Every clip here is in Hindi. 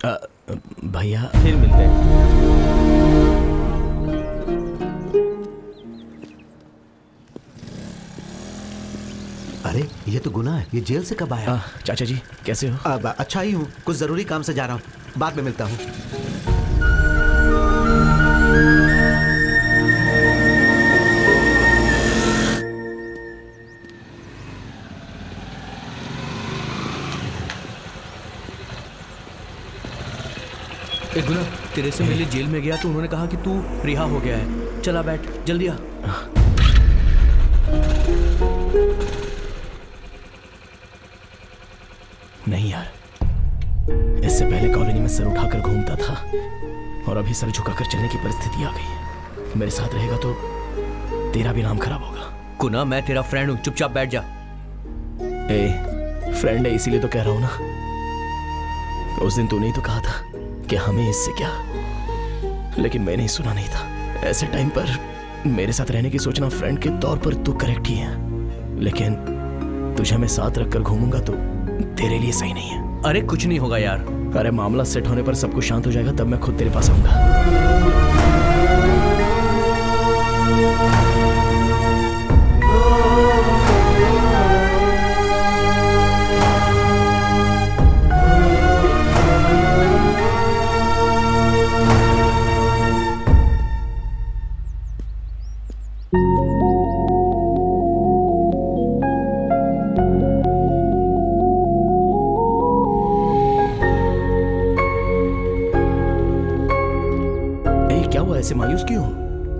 भैया फिर मिलते हैं। अरे ये तो गुनाह है। ये जेल से कब आया? चाचा जी कैसे हो? अब अच्छा ही हूँ, कुछ जरूरी काम से जा रहा हूँ, बाद में मिलता हूँ। एक गुना, तेरे से मिले जेल में गया तो उन्होंने कहा कि तू रिहा हो गया है। चला बैठ, जल्दी आ। नहीं यार, इससे पहले कॉलोनी में सर उठाकर घूमता था और अभी सर झुकाकर चलने की परिस्थिति आ गई। मेरे साथ रहेगा तो तेरा भी नाम खराब होगा। गुना, मैं तेरा फ्रेंड हूँ, चुपचाप बैठ जा। फ्रेंड है इसीलिए तो कह रहा हूं ना। उस दिन तूने ही तो कहा था कि हमें इससे क्या, लेकिन मैंने ही सुना नहीं था। ऐसे टाइम पर मेरे साथ रहने की सोचना फ्रेंड के तौर पर तू करेक्ट ही है, लेकिन तुझे मैं साथ रखकर घूमूंगा तो तेरे लिए सही नहीं है। अरे कुछ नहीं होगा यार। अरे मामला सेट होने पर सब कुछ शांत हो जाएगा, तब मैं खुद तेरे पास आऊंगा। क्या हुआ, ऐसे मायूस क्यों?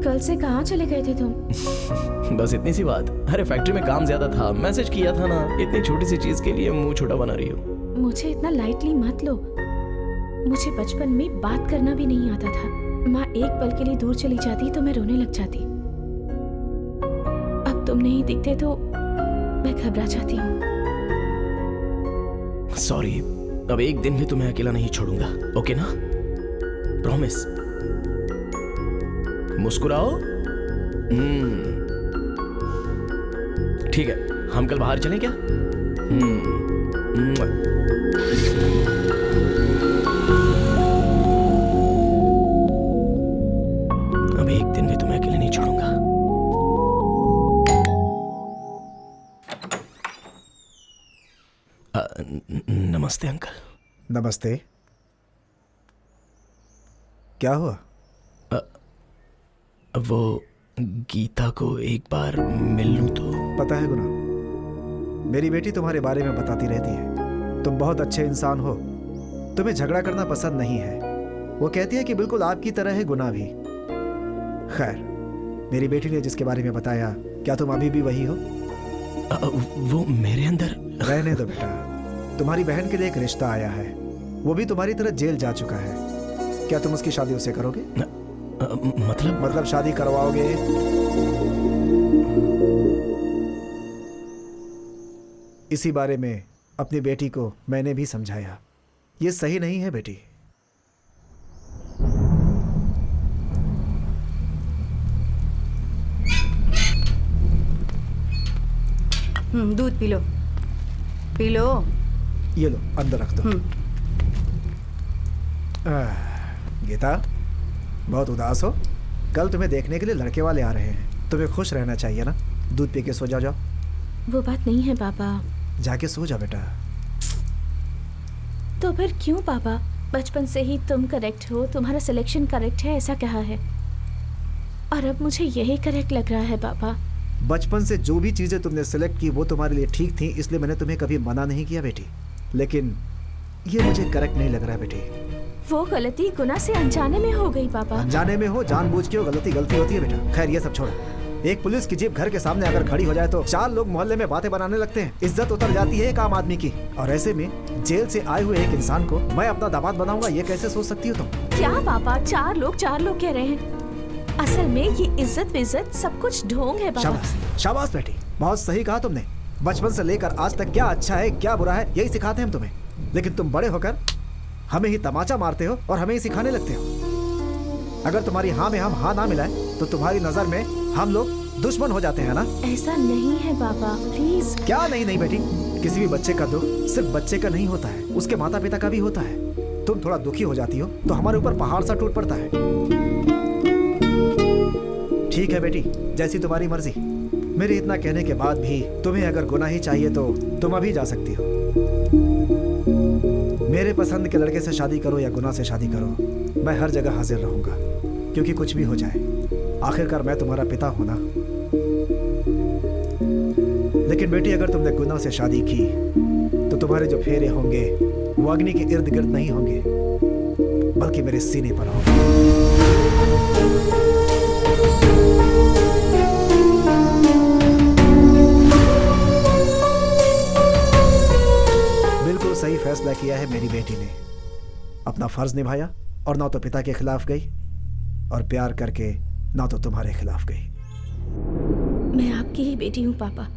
कल से कहाँ चले गए थे तुम? बस इतनी सी बात। अरे फैक्ट्री में काम ज्यादा था, मैसेज किया था ना। इतनी छोटी सी चीज के लिए मुंह छोटा बना रही हो। मुझे इतना लाइटली मत लो। मुझे बचपन में बात करना भी नहीं आता था। माँ एक पल के लिए दूर चली जाती तो मैं रोने लग जाती। अब तुम नहीं दिखते तो मैं घबरा जाती हूँ। सॉरी, अब एक दिन भी तुम्हें अकेला नहीं छोड़ूंगा, ओके ना? प्रॉमिस। मुस्कुराओ। ठीक है, हम कल बाहर चलें क्या? अब एक दिन भी तुम्हें अकेले नहीं छोड़ूंगा। नमस्ते अंकल। नमस्ते। क्या हुआ? वो गीता को एक बार मिल लूं तो? पता है गुना, मेरी बेटी तुम्हारे बारे में बताती रहती है। तुम बहुत अच्छे इंसान हो, तुम्हें झगड़ा करना पसंद नहीं है। वो कहती है कि बिल्कुल आपकी तरह है गुना भी। खैर, मेरी बेटी ने जिसके बारे में बताया, क्या तुम अभी भी वही हो? वो मेरे अंदर। रहने दो बेटा, तुम्हारी बहन के लिए एक रिश्ता आया है। वो भी तुम्हारी तरह जेल जा चुका है। क्या तुम उसकी शादी उससे करोगे? मतलब शादी करवाओगे? इसी बारे में अपनी बेटी को मैंने भी समझाया। ये सही नहीं है बेटी। दूध पी लो, पी लो। ये लो, अंदर रख दो। गीता, बहुत उदास हो? कल तुम्हें देखने के लिए लड़के वाले आ रहे हैं। तुम्हें खुश रहना चाहिए ना। दूध पी के सो जाओ। वो बात नहीं है पापा। जाके सो जा बेटा। तो फिर क्यों पापा? बचपन से ही तुम करेक्ट हो, तुम्हारा सिलेक्शन करेक्ट है, ऐसा कहा है, और अब मुझे यही करेक्ट लग रहा है पापा। बचपन से जो भी चीजें तुमने सिलेक्ट की वो तुम्हारे लिए ठीक थी, इसलिए मैंने तुम्हें कभी मना नहीं किया बेटी। लेकिन ये मुझे करेक्ट नहीं लग रहा है बेटी। वो गलती गुना से अनजाने में हो गई पापा। अनजाने में हो, जानबूझ के हो, गलती होती है बेटा। खैर ये सब छोड़ो। एक पुलिस की जीप घर के सामने अगर खड़ी हो जाए तो 4 लोग मोहल्ले में बातें बनाने लगते हैं। इज्जत उतर जाती है एक आम आदमी की। और ऐसे में जेल से आए हुए एक इंसान को मैं अपना दामाद बनाऊंगा, ये कैसे सोच सकती हो तुम? क्या पापा, 4 लोग कह रहे हैं? असल में ये इज्जत सब कुछ ढोंग है पापा। शाबाश, शाबाश बेटी, बहुत सही कहा तुमने। बचपन से लेकर आज तक क्या अच्छा है क्या बुरा है यही सिखाते हैं हम तुम्हें, लेकिन तुम बड़े होकर हमें ही तमाचा मारते हो और हमें ही सिखाने लगते हो। अगर तुम्हारी हाँ में हम हाँ ना मिलाए तो तुम्हारी नजर में हम लोग दुश्मन हो जाते हैं ना? ऐसा नहीं है पापा, प्लीज। क्या नहीं बेटी, किसी भी बच्चे का दुख सिर्फ बच्चे का नहीं होता है, उसके माता पिता का भी होता है। तुम थोड़ा दुखी हो जाती हो तो हमारे ऊपर पहाड़ सा टूट पड़ता है। ठीक है बेटी, जैसी तुम्हारी मर्जी। मेरे इतना कहने के बाद भी तुम्हें अगर गुना ही चाहिए तो तुम अभी जा सकती हो। मेरे पसंद के लड़के से शादी करो या गुना से शादी करो, मैं हर जगह हाजिर रहूंगा, क्योंकि कुछ भी हो जाए आखिरकार मैं तुम्हारा पिता हूं ना। लेकिन बेटी, अगर तुमने गुना से शादी की तो तुम्हारे जो फेरे होंगे वो अग्नि के इर्द गिर्द नहीं होंगे, बल्कि मेरे सीने पर होंगे। बिल्कुल सही फैसला किया है मेरी बेटी ने। अपना फर्ज निभाया और ना तो पिता के खिलाफ गई और प्यार करके ना तो तुम्हारे खिलाफ गई। मैं आपकी ही बेटी हूँ पापा।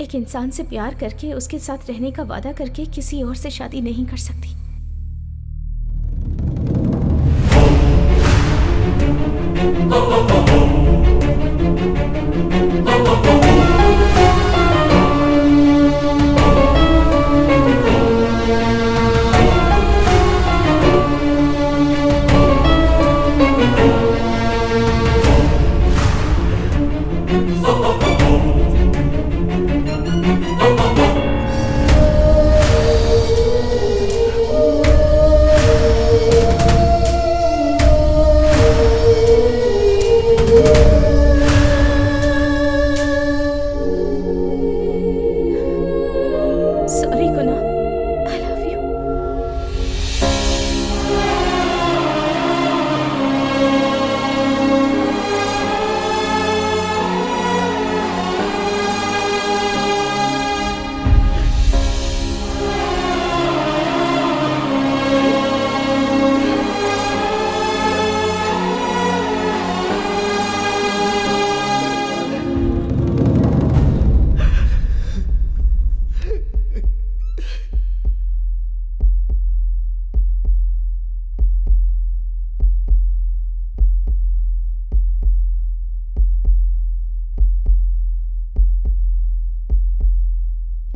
एक इंसान से प्यार करके उसके साथ रहने का वादा करके किसी और से शादी नहीं कर सकती। Sorry Guna, I love you.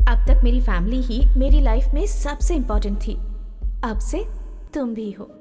अब तक मेरी फैमिली ही मेरी लाइफ में सबसे इम्पोर्टेंट थी। अब से तुम भी हो।